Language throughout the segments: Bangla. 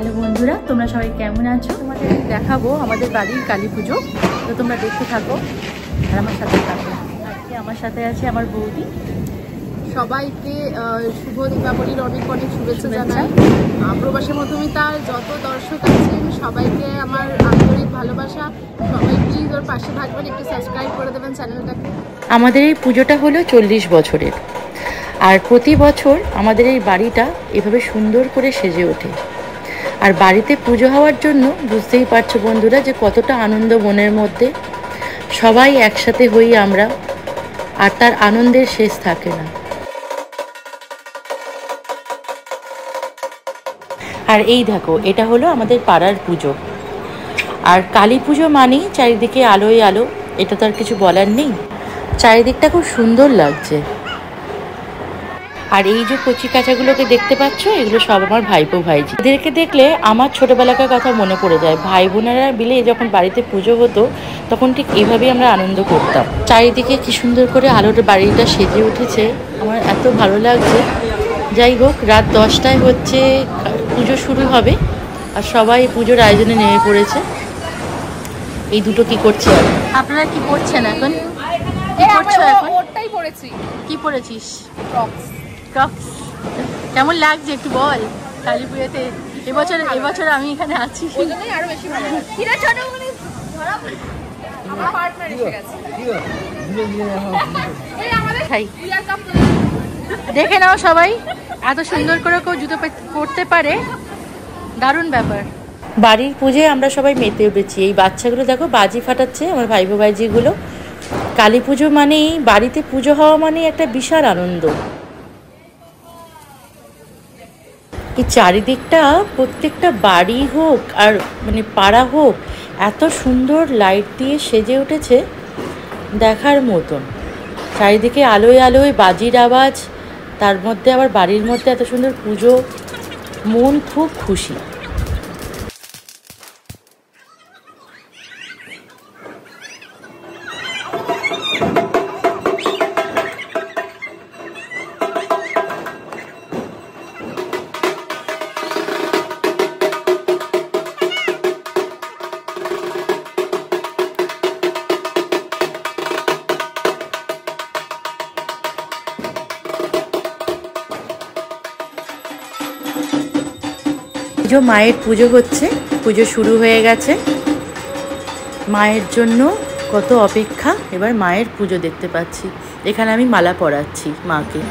হ্যালো বন্ধুরা, তোমরা সবাই কেমন আছো? তোমাদের দেখাবো আমাদের বাড়ির কালী পুজো, তো তোমরা দেখতে থাকো আর আমার সাথে থাকো। আজকে আমার সাথে আছে আমার বৌদি। সবাইকে শুভ দীপাবলির অনেক অনেক শুভেচ্ছা জানাই। প্রবাসী মধুমিতার যত দর্শক আছেন সবাইকে আমার আন্তরিক ভালোবাসা। সবাই প্লিজ ওর পাশে থাকবেন, একটু সাবস্ক্রাইব করে দেবেন চ্যানেলটাকে। আমাদের এই পুজোটা হলো 40 বছরের, আর প্রতি বছর আমাদের এই বাড়িটা এভাবে সুন্দর করে সেজে ওঠে। আর বাড়িতে পুজো হওয়ার জন্য বুঝতেই পারছো বন্ধুরা যে কতটা আনন্দ মনের মধ্যে। সবাই একসাথে হই আমরা, আর তার আনন্দের শেষ থাকে না। আর এই দেখো, এটা হলো আমাদের পাড়ার পুজো। আর কালী পুজো মানেই চারিদিকে আলোয় আলো, এটা তো আর কিছু বলার নেই। চারিদিকটা খুব সুন্দর লাগছে। আর এই যে কচি কাঁচাগুলোকে দেখতে পাচ্ছ, এগুলো সব আমার ভাইপো ভাইজি। এদেরকে দেখলে আমার ছোটবেলাকার কথা মনে পড়ে যায়। ভাই বোনেরা মিলে যখন বাড়িতে পুজো হতো তখন ঠিক এভাবেই আমরা আনন্দ করতাম। চারিদিকে কি সুন্দর করে আলোর বাড়িটা সেজে উঠেছে, আমার এত ভালো লাগছে। যাই হোক, রাত 10টায় হচ্ছে পুজো শুরু হবে, আর সবাই পুজোর আয়োজনে নেমে পড়েছে। এই দুটো কি করছে? আপনারা কি করছেন এখন? কি করছো এখন? ওটাই পড়েছি। কি পড়েছিস? ক্রক্স। ক্রক্স। কেমন লাগছে একটু বল কালী পুজোতে? এবছর আমি এখানে আছি, ওজন্যই আরো বেশি ভালো লাগছে। কিরা ছোট মানে ধরা আমার পার্টনার এসে গেছে। এই আমাদের ইয়ার কাপ দেখে নাও সবাই, এত সুন্দর করে কেউ জুতো পরতে পারে, দারুণ ব্যাপার। বাড়ির পুজোয় আমরা সবাই মেতে উঠেছি। এই বাচ্চাগুলো দেখো বাজি ফাটাচ্ছে, আমার ভাইপো ভাইজিগুলো। কালী পুজো মানেই, বাড়িতে পুজো হওয়া মানে একটা বিশাল আনন্দ। এই চারিদিকটা, প্রত্যেকটা বাড়ি হোক আর মানে পাড়া হোক, এত সুন্দর লাইট দিয়ে সেজে উঠেছে, দেখার মতন। চারিদিকে আলোয় আলোয় বাজির আওয়াজ, তার মধ্যে আবার বাড়ির মধ্যে এত সুন্দর পুজো, মন খুব খুশি। মায়ের পুজো হচ্ছে, পুজো শুরু হয়ে গেছে। মায়ের জন্য কত অপেক্ষা। এবার মায়ের পুজো দেখতে পাচ্ছি। এখানে আমি মালা পরাচ্ছি মাকে।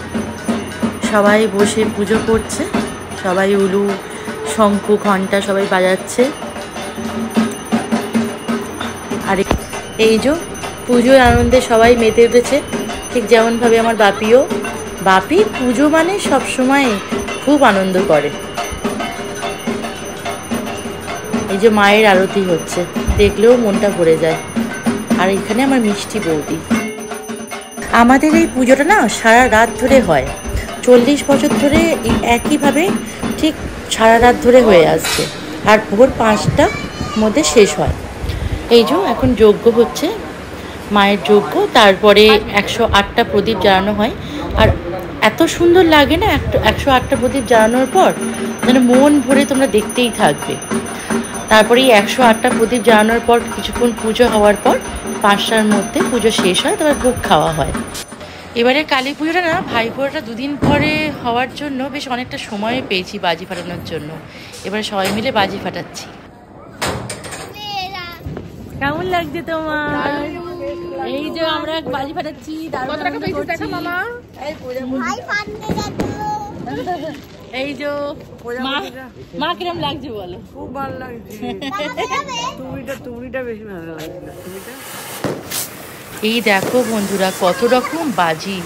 সবাই বসে পুজো করছে, সবাই উলু শঙ্খ ঘণ্টা সবাই বাজাচ্ছে। আর এই যে পুজোর আনন্দে সবাই মেতে উঠেছে, ঠিক যেমনভাবে আমার বাপি পুজো মানে সবসময় খুব আনন্দ করে। এই যে মায়ের আরতি হচ্ছে, দেখলেও মনটা ভরে যায়। আর এখানে আমার মিষ্টি বৌদি। আমাদের এই পুজোটা না সারা রাত ধরে হয়, 40 বছর ধরে একইভাবে ঠিক সারা রাত ধরে হয়ে আসছে। আর ভোর 5টার মধ্যে শেষ হয়। এই যে এখন যজ্ঞ হচ্ছে, মায়ের যজ্ঞ। তারপরে 108টা প্রদীপ জ্বালানো হয়। আর এত সুন্দর লাগে না 108টা প্রদীপ জ্বালানোর পর, যেন মন ভরে তোমরা দেখতেই থাকবে। তারপরে এই 108টা প্রদীপ জ্বালানোর পর কিছুক্ষণ পুজো হওয়ার পর 5টার মধ্যে পুজো শেষ হয়, তারপর ভোগ খাওয়া হয়। এবারে কালী পুজোটা না ভাইফোঁটাটা 2 দিন পরে হওয়ার জন্য বেশ অনেকটা সময় পেয়েছি বাজি ফাটানোর জন্য। এবারে সবাই মিলে বাজি ফাটাচ্ছি। কেমন লাগছে তোমার? এই যে আমরা বাজি ফাটাচ্ছি। এই যে মা কিরম লাগছে বলো? খুব ভালো লাগছে। তুমিটা বেশি ভালো লাগছে। এই দেখো বন্ধুরা, কত রকম বাজি,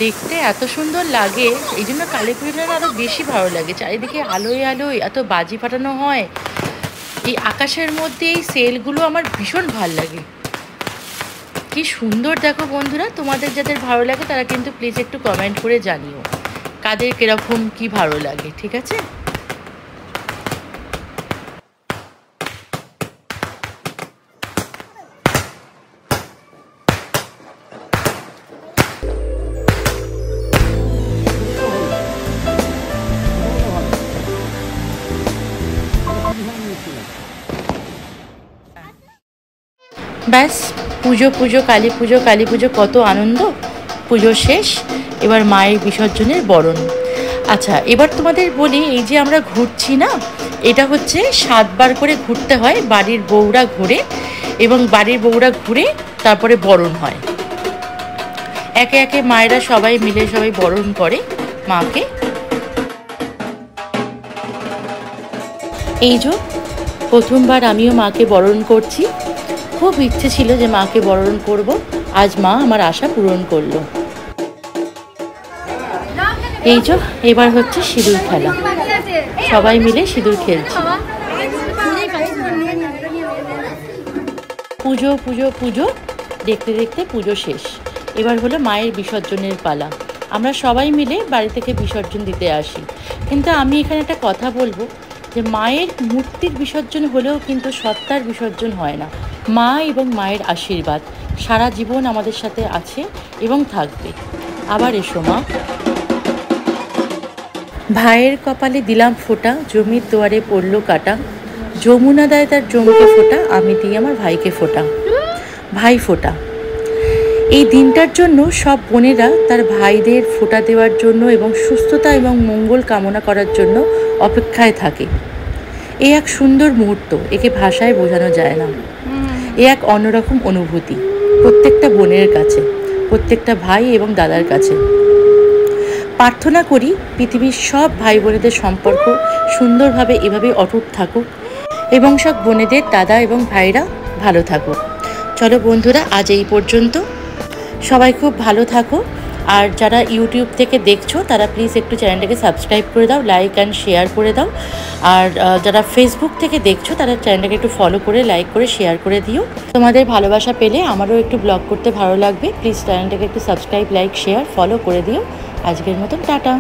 দেখতে এত সুন্দর লাগে। এই জন্য কালী পুজোটা আরো বেশি ভালো লাগে। চারিদিকে আলোয় আলোয় এত বাজি ফাটানো হয়, এই আকাশের মধ্যে এই সেলগুলো আমার ভীষণ ভালো লাগে। কি সুন্দর দেখো বন্ধুরা। তোমাদের যাদের ভালো লাগে তারা কিন্তু প্লিজ একটু কমেন্ট করে জানিও কাদের কিরকম কি ভালো লাগে, ঠিক আছে? ব্যাস, পুজো কালী পুজো কত আনন্দ। পুজো শেষ, এবার মায়ের বিসর্জনের বরণ। আচ্ছা, এবার তোমাদের বলি, এই যে আমরা ঘুরছি না, এটা হচ্ছে 7 বার করে ঘুরতে হয়। বাড়ির বউরা ঘুরে এবং বাড়ির বউরা ঘুরে তারপরে বরণ হয়। একে একে মায়েরা সবাই মিলে সবাই বরণ করে মাকে। এই যে প্রথমবার আমিও মাকে বরণ করছি। খুব ইচ্ছে ছিল যে মাকে বরণ করব, আজ মা আমার আশা পূরণ করলো। এই যে এবার হচ্ছে সিঁদুর খেলা, সবাই মিলে সিঁদুর খেলছি। পুজো দেখতে দেখতে পুজো শেষ, এবার হলো মায়ের বিসর্জনের পালা। আমরা সবাই মিলে বাড়ি থেকে বিসর্জন দিতে আসি। কিন্তু আমি এখানে একটা কথা বলবো, যে মায়ের মূর্তির বিসর্জন হলেও কিন্তু সত্তার বিসর্জন হয় না। মা এবং মায়ের আশীর্বাদ সারা জীবন আমাদের সাথে আছে এবং থাকবে। আবার এসো মা। ভাইয়ের কপালে দিলাম ফোঁটা, জমির দুয়ারে পড়লো কাটা। যমুনা দেয় তার জমিকে ফোঁটা, আমি দিই আমার ভাইকে ফোঁটা। ভাই ফোঁটা, এই দিনটার জন্য সব বোনেরা তার ভাইদের ফোঁটা দেওয়ার জন্য এবং সুস্থতা এবং মঙ্গল কামনা করার জন্য অপেক্ষায় থাকে। এ এক সুন্দর মুহূর্ত, একে ভাষায় বোঝানো যায় না। এ এক অন্যরকম অনুভূতি প্রত্যেকটা বোনের কাছে, প্রত্যেকটা ভাই এবং দাদার কাছে। প্রার্থনা করি পৃথিবীর সব ভাই বোনেদের সম্পর্ক সুন্দরভাবে এভাবে অটুট থাকুক এবং সব বোনেদের দাদা এবং ভাইরা ভালো থাকুক। চলো বন্ধুরা, আজ এই পর্যন্ত। সবাই খুব ভালো থাকো। আর যারা ইউটিউব থেকে দেখছো তারা প্লিজ একটু চ্যানেলটাকে সাবস্ক্রাইব করে দাও, লাইক অ্যান্ড শেয়ার করে দাও। আর যারা ফেসবুক থেকে দেখছো তারা চ্যানেলটাকে একটু ফলো করে, লাইক করে, শেয়ার করে দিও। তোমাদের ভালোবাসা পেলে আমারও একটু ব্লগ করতে ভালো লাগবে। প্লিজ চ্যানেলটাকে একটু সাবস্ক্রাইব, লাইক, শেয়ার, ফলো করে দিও। আজকের মতন টাটা।